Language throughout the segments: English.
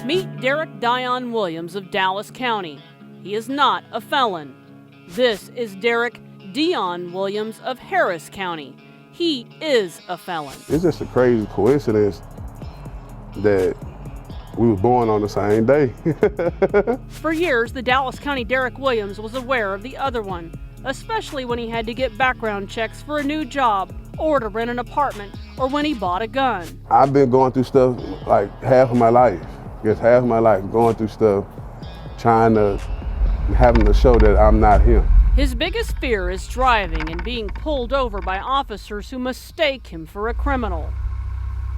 Meet Derek Dion Williams of Dallas County. He is not a felon. This is Derek Dion Williams of Harris County. He is a felon. It's just a crazy coincidence that we were born on the same day. For years, the Dallas County Derek Williams was aware of the other one, especially when he had to get background checks for a new job or to rent an apartment or when he bought a gun. I've been going through stuff like half of my life, going through stuff, having to show that I'm not him. His biggest fear is driving and being pulled over by officers who mistake him for a criminal.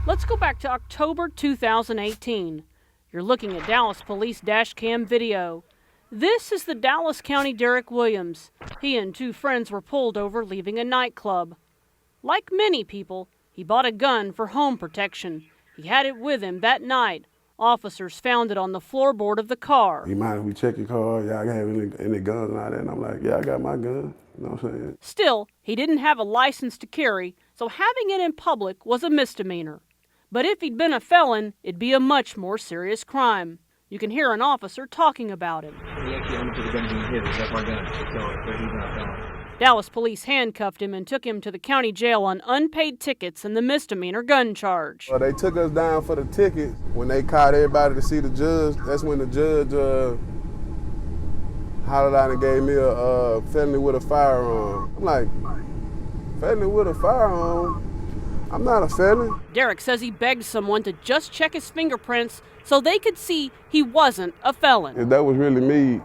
Let's go back to October 2018. You're looking at Dallas Police dash cam video. This is the Dallas County Derek Williams. He and two friends were pulled over leaving a nightclub. Like many people, he bought a gun for home protection. He had it with him that night. Officers found it on the floorboard of the car. You mind if we check your car? Yeah, I have any guns and all that. And I'm like, yeah, I got my gun. You know what I'm saying? Still, he didn't have a license to carry, so having it in public was a misdemeanor. But if he'd been a felon, it'd be a much more serious crime. You can hear an officer talking about him. He actually only put the gun in his head. That's my gun. So he's not felon. Dallas police handcuffed him and took him to the county jail on unpaid tickets and the misdemeanor gun charge. Well, they took us down for the ticket. When they called everybody to see the judge, that's when the judge hollered out and gave me a felony with a firearm. I'm like, felony with a firearm? I'm not a felon. Derek says he begged someone to just check his fingerprints so they could see he wasn't a felon. If that was really me,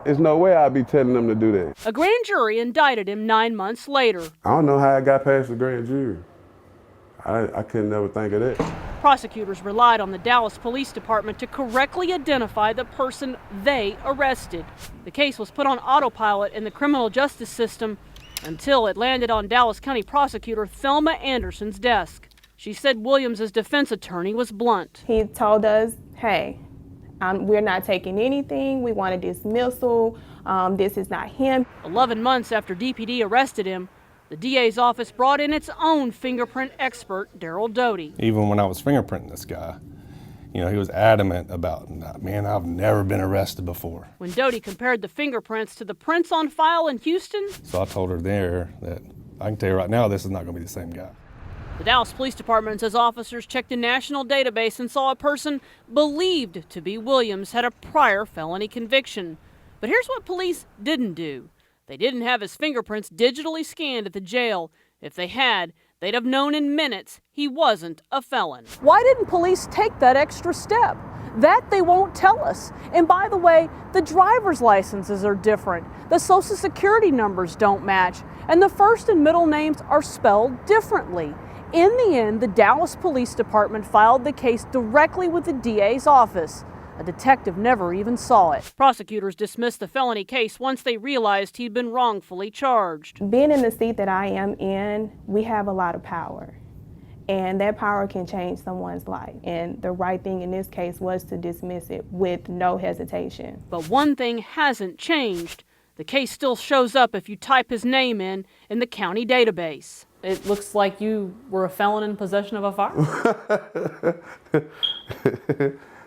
there's no way I'd be telling them to do that. A grand jury indicted him 9 months later. I don't know how I got past the grand jury. I couldn't ever think of that. Prosecutors relied on the Dallas Police Department to correctly identify the person they arrested. The case was put on autopilot in the criminal justice system until it landed on Dallas County Prosecutor Thelma Anderson's desk. She said Williams' defense attorney was blunt. He told us, hey, we're not taking anything. We want a dismissal. This is not him. 11 months after DPD arrested him, the DA's office brought in its own fingerprint expert, Daryl Doty. Even when I was fingerprinting this guy, he was adamant about, man, I've never been arrested before. When Doty compared the fingerprints to the prints on file in Houston, so I told her there that I can tell you right now, this is not going to be the same guy. The Dallas Police Department says officers checked a national database and saw a person believed to be Williams had a prior felony conviction. But here's what police didn't do. They didn't have his fingerprints digitally scanned at the jail. If they had, they'd have known in minutes he wasn't a felon. Why didn't police take that extra step? That they won't tell us. And by the way, the driver's licenses are different. The social security numbers don't match. And the first and middle names are spelled differently. In the end, the Dallas Police Department filed the case directly with the DA's office. A detective never even saw it. Prosecutors dismissed the felony case once they realized he'd been wrongfully charged. Being in the seat that I am in, we have a lot of power. And that power can change someone's life. And the right thing in this case was to dismiss it with no hesitation. But one thing hasn't changed. The case still shows up if you type his name in the county database. It looks like you were a felon in possession of a firearm.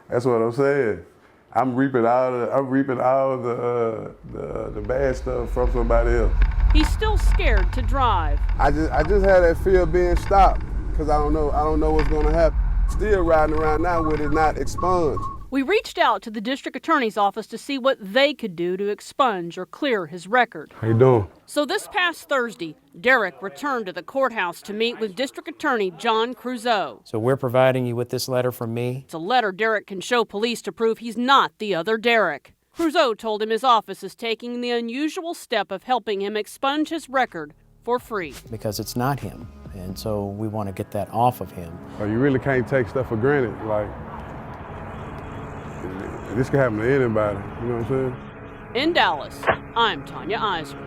That's what I'm saying. I'm reaping all the bad stuff from somebody else. He's still scared to drive. I just had that fear of being stopped because I don't know what's going to happen. Still riding around now with it not expunged. We reached out to the district attorney's office to see what they could do to expunge or clear his record. How you doing? So this past Thursday, Derek returned to the courthouse to meet with District Attorney John Creuzot. So we're providing you with this letter from me. It's a letter Derek can show police to prove he's not the other Derek. Creuzot told him his office is taking the unusual step of helping him expunge his record for free. Because it's not him, and so we want to get that off of him. Oh, you really can't take stuff for granted. Like, this can happen to anybody, you know what I'm saying? In Dallas, I'm Tanya Eisner.